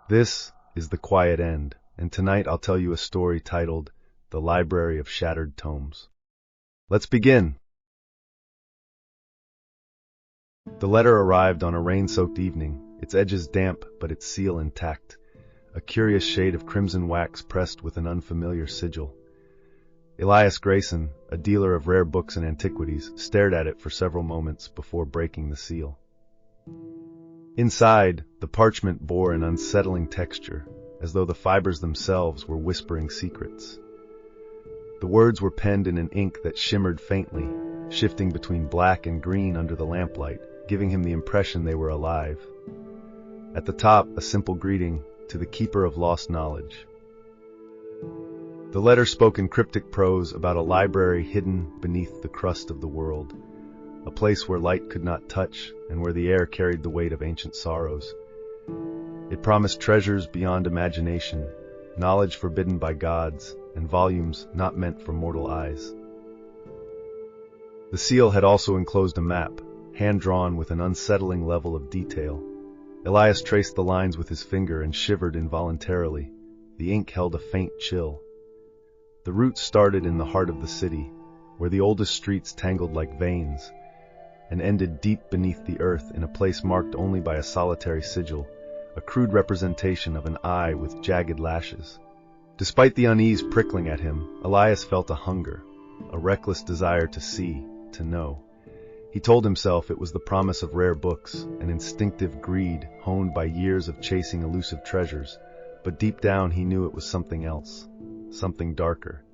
This is The Quiet End, and tonight I'll tell you a story titled The Library of Shattered Tomes. Let's begin! The letter arrived on a rain-soaked evening, its edges damp but its seal intact, a curious shade of crimson wax pressed with an unfamiliar sigil. Elias Grayson, a dealer of rare books and antiquities, stared at it for several moments before breaking the seal. Inside, the parchment bore an unsettling texture, as though the fibers themselves were whispering secrets. The words were penned in an ink that shimmered faintly, shifting between black and green under the lamplight, giving him the impression they were alive. At the top, a simple greeting, "To the Keeper of Lost Knowledge." The letter spoke in cryptic prose about a library hidden beneath the crust of the world, a place where light could not touch and where the air carried the weight of ancient sorrows. It promised treasures beyond imagination, knowledge forbidden by gods, and volumes not meant for mortal eyes. The seal had also enclosed a map, hand-drawn with an unsettling level of detail. Elias traced the lines with his finger and shivered involuntarily. The ink held a faint chill. The route started in the heart of the city, where the oldest streets tangled like veins, and ended deep beneath the earth in a place marked only by a solitary sigil, a crude representation of an eye with jagged lashes. Despite the unease prickling at him, Elias felt a hunger, a reckless desire to see, to know. He told himself it was the promise of rare books, an instinctive greed honed by years of chasing elusive treasures, but deep down he knew it was something else, something darker.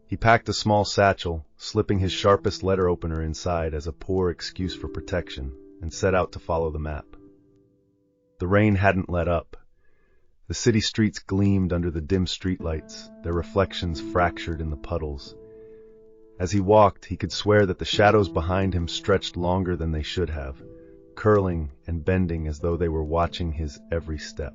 He packed a small satchel, slipping his sharpest letter opener inside as a poor excuse for protection, and set out to follow the map. The rain hadn't let up. The city streets gleamed under the dim streetlights, their reflections fractured in the puddles. As he walked, he could swear that the shadows behind him stretched longer than they should have, curling and bending as though they were watching his every step.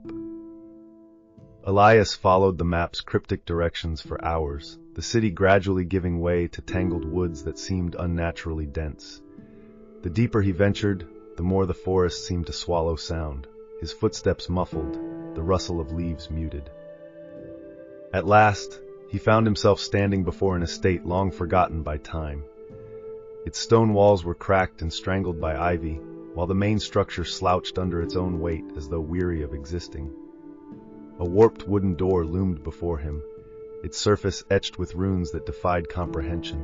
Elias followed the map's cryptic directions for hours, the city gradually giving way to tangled woods that seemed unnaturally dense. The deeper he ventured, the more the forest seemed to swallow sound, his footsteps muffled, the rustle of leaves muted. At last, he found himself standing before an estate long forgotten by time. Its stone walls were cracked and strangled by ivy, while the main structure slouched under its own weight as though weary of existing. A warped wooden door loomed before him, its surface etched with runes that defied comprehension.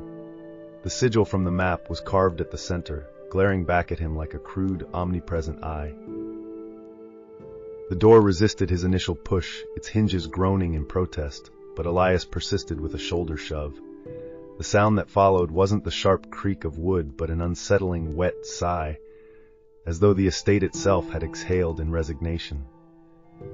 The sigil from the map was carved at the center, glaring back at him like a crude, omnipresent eye. The door resisted his initial push, its hinges groaning in protest, but Elias persisted with a shoulder shove. The sound that followed wasn't the sharp creak of wood, but an unsettling, wet sigh, as though the estate itself had exhaled in resignation.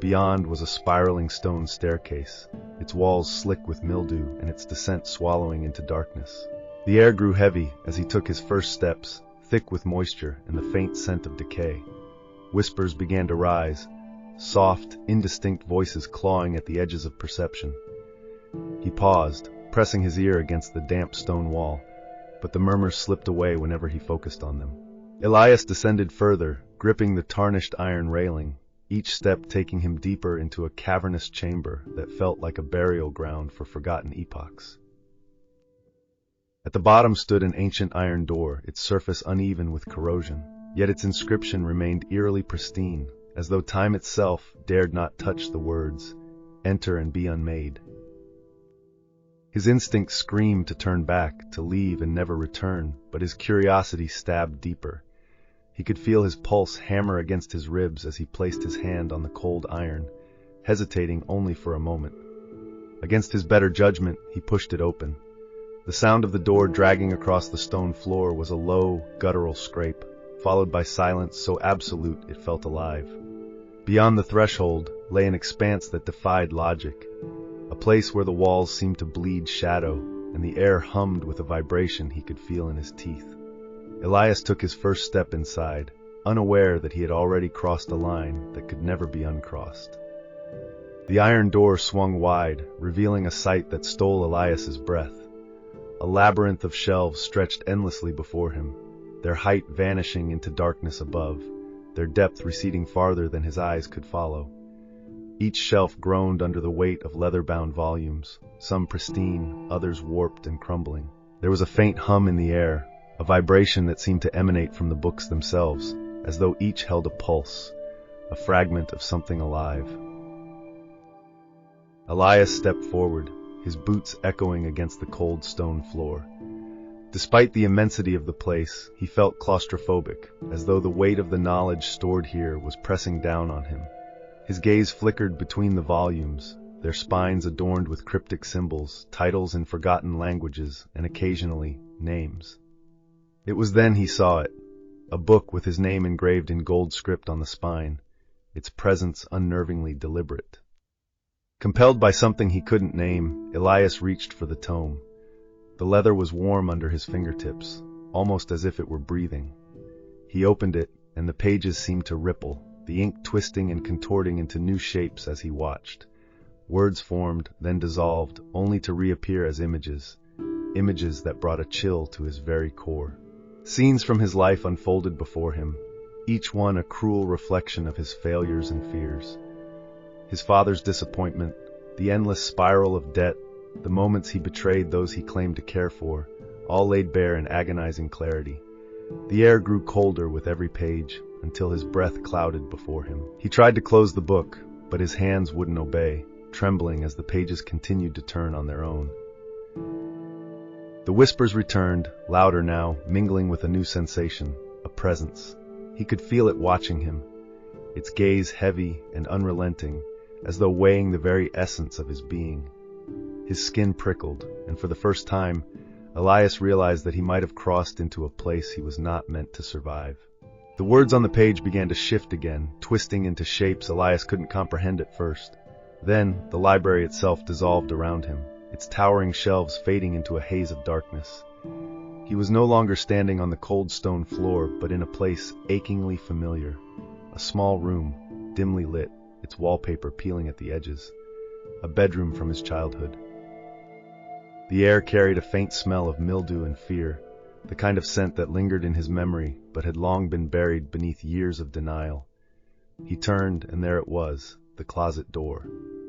Beyond was a spiraling stone staircase, its walls slick with mildew and its descent swallowing into darkness. The air grew heavy as he took his first steps, thick with moisture and the faint scent of decay. Whispers began to rise, soft, indistinct voices clawing at the edges of perception. He paused, pressing his ear against the damp stone wall, but the murmurs slipped away whenever he focused on them. Elias descended further, gripping the tarnished iron railing, each step taking him deeper into a cavernous chamber that felt like a burial ground for forgotten epochs. At the bottom stood an ancient iron door, its surface uneven with corrosion, yet its inscription remained eerily pristine, as though time itself dared not touch the words, "Enter and be unmade." His instinct screamed to turn back, to leave and never return, but his curiosity stabbed deeper. He could feel his pulse hammer against his ribs as he placed his hand on the cold iron, hesitating only for a moment. Against his better judgment, he pushed it open. The sound of the door dragging across the stone floor was a low, guttural scrape, followed by silence so absolute it felt alive. Beyond the threshold lay an expanse that defied logic, a place where the walls seemed to bleed shadow and the air hummed with a vibration he could feel in his teeth. Elias took his first step inside, unaware that he had already crossed a line that could never be uncrossed. The iron door swung wide, revealing a sight that stole Elias's breath. A labyrinth of shelves stretched endlessly before him, their height vanishing into darkness above, their depth receding farther than his eyes could follow. Each shelf groaned under the weight of leather-bound volumes, some pristine, others warped and crumbling. There was a faint hum in the air, a vibration that seemed to emanate from the books themselves, as though each held a pulse, a fragment of something alive. Elias stepped forward, his boots echoing against the cold stone floor. Despite the immensity of the place, he felt claustrophobic, as though the weight of the knowledge stored here was pressing down on him. His gaze flickered between the volumes, their spines adorned with cryptic symbols, titles in forgotten languages, and occasionally, names. It was then he saw it, a book with his name engraved in gold script on the spine, its presence unnervingly deliberate. Compelled by something he couldn't name, Elias reached for the tome. The leather was warm under his fingertips, almost as if it were breathing. He opened it, and the pages seemed to ripple, the ink twisting and contorting into new shapes as he watched. Words formed, then dissolved, only to reappear as images that brought a chill to his very core. Scenes from his life unfolded before him, each one a cruel reflection of his failures and fears. His father's disappointment, the endless spiral of debt, the moments he betrayed those he claimed to care for, all laid bare in agonizing clarity. The air grew colder with every page, until his breath clouded before him. He tried to close the book, but his hands wouldn't obey, trembling as the pages continued to turn on their own. The whispers returned, louder now, mingling with a new sensation, a presence. He could feel it watching him, its gaze heavy and unrelenting, as though weighing the very essence of his being. His skin prickled, and for the first time, Elias realized that he might have crossed into a place he was not meant to survive. The words on the page began to shift again, twisting into shapes Elias couldn't comprehend at first. Then, the library itself dissolved around him, its towering shelves fading into a haze of darkness. He was no longer standing on the cold stone floor, but in a place achingly familiar. A small room, dimly lit, its wallpaper peeling at the edges. A bedroom from his childhood. The air carried a faint smell of mildew and fear, the kind of scent that lingered in his memory but had long been buried beneath years of denial. He turned, and there it was, the closet door.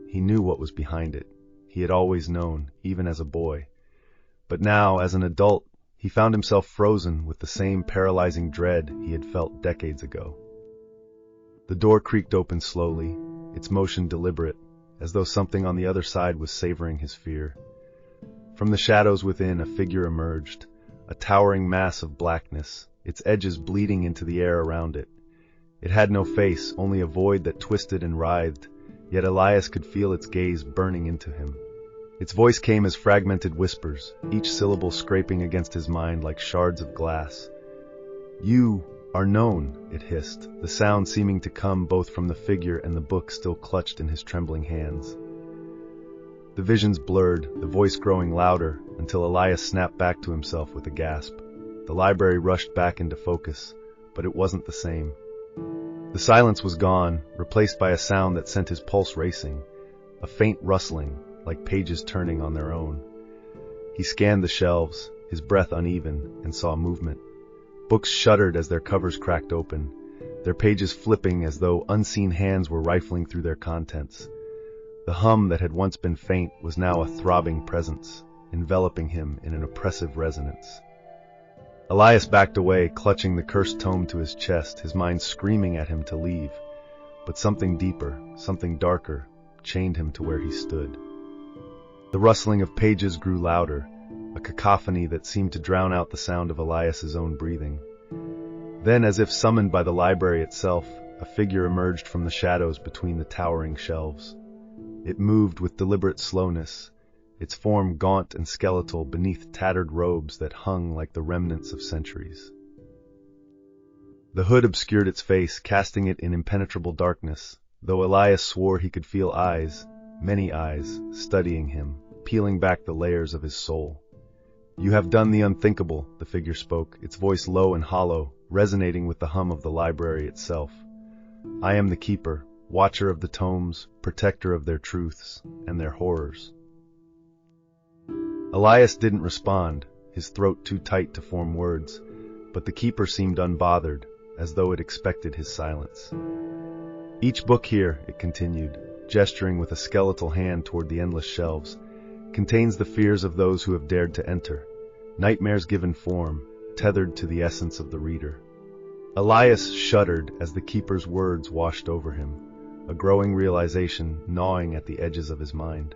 He knew what was behind it. He had always known, even as a boy. But now, as an adult, he found himself frozen with the same paralyzing dread he had felt decades ago. The door creaked open slowly, its motion deliberate, as though something on the other side was savoring his fear. From the shadows within, a figure emerged, a towering mass of blackness, its edges bleeding into the air around it. It had no face, only a void that twisted and writhed, yet Elias could feel its gaze burning into him. Its voice came as fragmented whispers, each syllable scraping against his mind like shards of glass. "You are known," it hissed, the sound seeming to come both from the figure and the book still clutched in his trembling hands. The visions blurred, the voice growing louder, until Elias snapped back to himself with a gasp. The library rushed back into focus, but it wasn't the same. The silence was gone, replaced by a sound that sent his pulse racing, a faint rustling, like pages turning on their own. He scanned the shelves, his breath uneven, and saw movement. Books shuddered as their covers cracked open, their pages flipping as though unseen hands were rifling through their contents. The hum that had once been faint was now a throbbing presence, enveloping him in an oppressive resonance. Elias backed away, clutching the cursed tome to his chest, his mind screaming at him to leave. But something deeper, something darker, chained him to where he stood. The rustling of pages grew louder, a cacophony that seemed to drown out the sound of Elias's own breathing. Then, as if summoned by the library itself, a figure emerged from the shadows between the towering shelves. It moved with deliberate slowness, its form gaunt and skeletal beneath tattered robes that hung like the remnants of centuries. The hood obscured its face, casting it in impenetrable darkness, though Elias swore he could feel eyes, many eyes, studying him, peeling back the layers of his soul. "You have done the unthinkable," the figure spoke, its voice low and hollow, resonating with the hum of the library itself. "I am the keeper, watcher of the tomes, protector of their truths and their horrors." Elias didn't respond, his throat too tight to form words, but the keeper seemed unbothered, as though it expected his silence. "Each book here," it continued, gesturing with a skeletal hand toward the endless shelves, contains the fears of those who have dared to enter, nightmares given form, tethered to the essence of the reader. Elias shuddered as the keeper's words washed over him, a growing realization gnawing at the edges of his mind.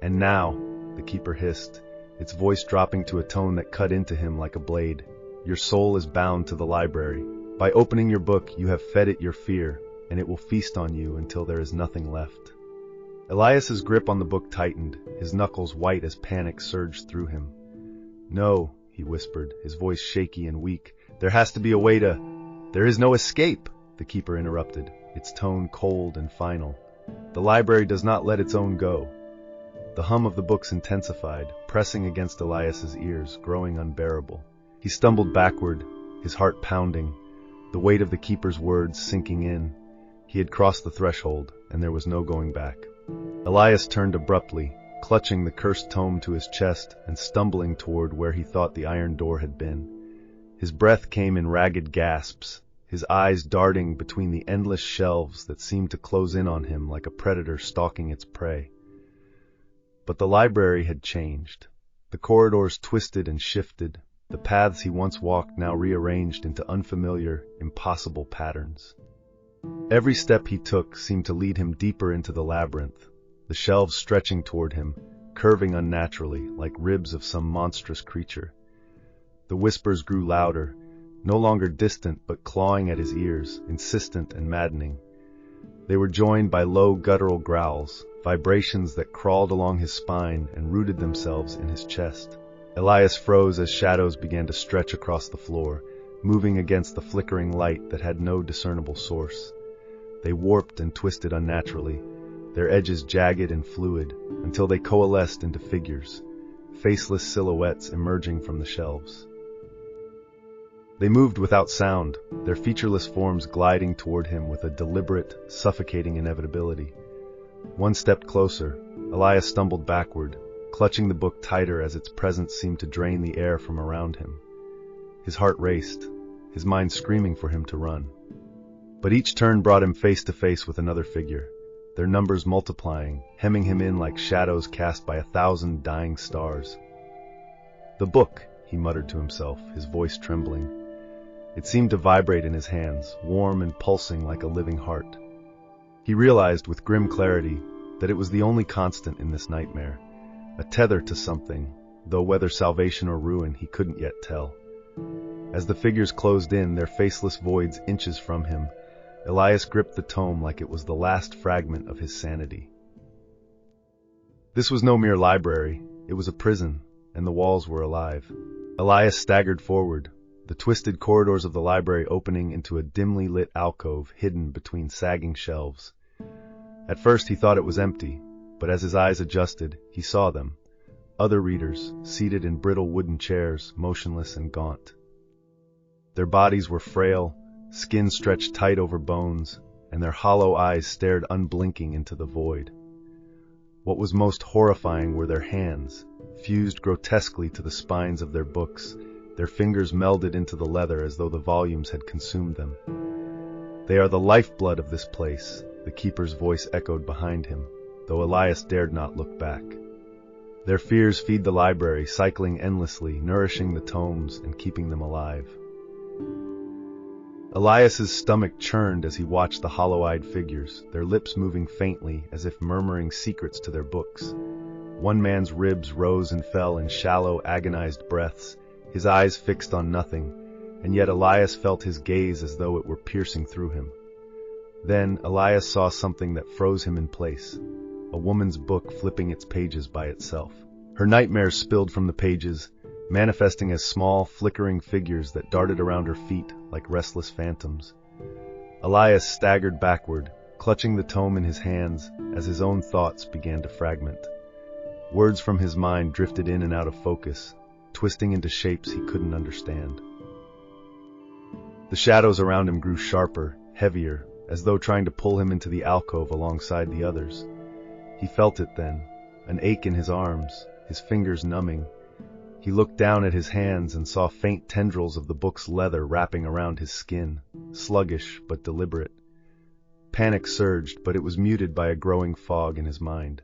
"And now," the keeper hissed, its voice dropping to a tone that cut into him like a blade, "your soul is bound to the library. By opening your book, you have fed it your fear, and it will feast on you until there is nothing left." Elias's grip on the book tightened, his knuckles white as panic surged through him. "No," he whispered, his voice shaky and weak. "There has to be a way to—" "There is no escape," the keeper interrupted, its tone cold and final. "The library does not let its own go." The hum of the books intensified, pressing against Elias's ears, growing unbearable. He stumbled backward, his heart pounding, the weight of the keeper's words sinking in. He had crossed the threshold, and there was no going back. Elias turned abruptly, clutching the cursed tome to his chest and stumbling toward where he thought the iron door had been. His breath came in ragged gasps, his eyes darting between the endless shelves that seemed to close in on him like a predator stalking its prey. But the library had changed. The corridors twisted and shifted, the paths he once walked now rearranged into unfamiliar, impossible patterns. Every step he took seemed to lead him deeper into the labyrinth, the shelves stretching toward him, curving unnaturally, like ribs of some monstrous creature. The whispers grew louder, no longer distant but clawing at his ears, insistent and maddening. They were joined by low guttural growls, vibrations that crawled along his spine and rooted themselves in his chest. Elias froze as shadows began to stretch across the floor, moving against the flickering light that had no discernible source. They warped and twisted unnaturally, their edges jagged and fluid, until they coalesced into figures, faceless silhouettes emerging from the shelves. They moved without sound, their featureless forms gliding toward him with a deliberate, suffocating inevitability. One step closer, Elias stumbled backward, clutching the book tighter as its presence seemed to drain the air from around him. His heart raced, his mind screaming for him to run. But each turn brought him face to face with another figure, their numbers multiplying, hemming him in like shadows cast by 1,000 dying stars. "The book," he muttered to himself, his voice trembling. It seemed to vibrate in his hands, warm and pulsing like a living heart. He realized with grim clarity that it was the only constant in this nightmare, a tether to something, though whether salvation or ruin he couldn't yet tell. As the figures closed in, their faceless voids inches from him, Elias gripped the tome like it was the last fragment of his sanity. This was no mere library, it was a prison, and the walls were alive. Elias staggered forward, the twisted corridors of the library opening into a dimly lit alcove hidden between sagging shelves. At first he thought it was empty, but as his eyes adjusted, he saw them, other readers, seated in brittle wooden chairs, motionless and gaunt. Their bodies were frail, skin stretched tight over bones, and their hollow eyes stared unblinking into the void. What was most horrifying were their hands, fused grotesquely to the spines of their books, their fingers melded into the leather as though the volumes had consumed them. "They are the lifeblood of this place," the keeper's voice echoed behind him, though Elias dared not look back. "Their fears feed the library, cycling endlessly, nourishing the tomes and keeping them alive." Elias's stomach churned as he watched the hollow-eyed figures, their lips moving faintly as if murmuring secrets to their books. One man's ribs rose and fell in shallow, agonized breaths, his eyes fixed on nothing, and yet Elias felt his gaze as though it were piercing through him. Then Elias saw something that froze him in place, a woman's book flipping its pages by itself. Her nightmares spilled from the pages, manifesting as small, flickering figures that darted around her feet like restless phantoms. Elias staggered backward, clutching the tome in his hands as his own thoughts began to fragment. Words from his mind drifted in and out of focus, twisting into shapes he couldn't understand. The shadows around him grew sharper, heavier, as though trying to pull him into the alcove alongside the others. He felt it then, an ache in his arms, his fingers numbing. He looked down at his hands and saw faint tendrils of the book's leather wrapping around his skin, sluggish but deliberate. Panic surged, but it was muted by a growing fog in his mind.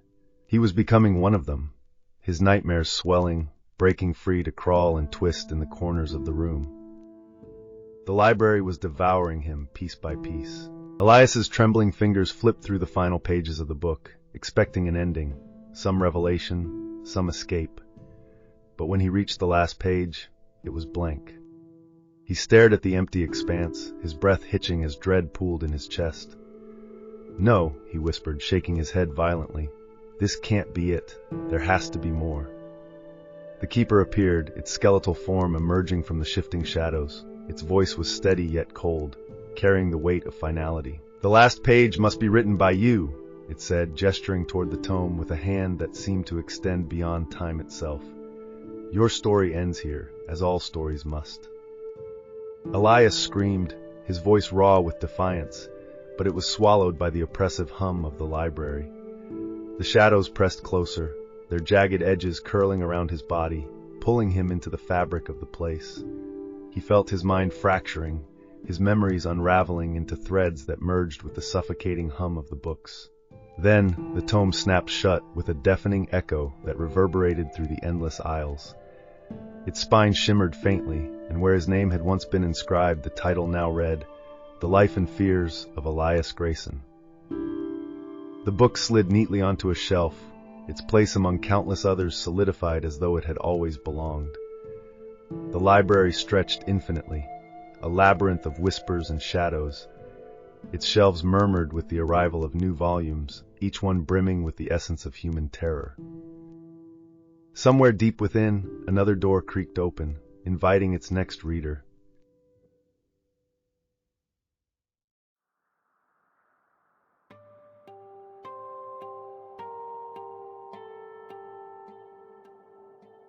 He was becoming one of them, his nightmares swelling, breaking free to crawl and twist in the corners of the room. The library was devouring him piece by piece. Elias's trembling fingers flipped through the final pages of the book, expecting an ending, some revelation, some escape. But when he reached the last page, it was blank. He stared at the empty expanse, his breath hitching as dread pooled in his chest. "No," he whispered, shaking his head violently. "This can't be it. There has to be more." The keeper appeared, its skeletal form emerging from the shifting shadows. Its voice was steady yet cold, carrying the weight of finality. "The last page must be written by you," it said, gesturing toward the tome with a hand that seemed to extend beyond time itself. "Your story ends here, as all stories must." Elias screamed, his voice raw with defiance, but it was swallowed by the oppressive hum of the library. The shadows pressed closer, their jagged edges curling around his body, pulling him into the fabric of the place. He felt his mind fracturing, his memories unraveling into threads that merged with the suffocating hum of the books. Then the tome snapped shut with a deafening echo that reverberated through the endless aisles. Its spine shimmered faintly, and where his name had once been inscribed, the title now read, "The Life and Fears of Elias Grayson." The book slid neatly onto a shelf, its place among countless others solidified as though it had always belonged. The library stretched infinitely, a labyrinth of whispers and shadows. Its shelves murmured with the arrival of new volumes, each one brimming with the essence of human terror. Somewhere deep within, another door creaked open, inviting its next reader.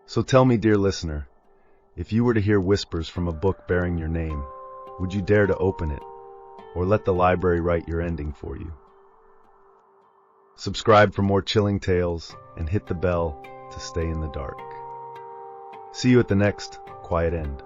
So tell me, dear listener, if you were to hear whispers from a book bearing your name, would you dare to open it, or let the library write your ending for you? Subscribe for more chilling tales, and hit the bell to stay in the dark. See you at the next Quiet End.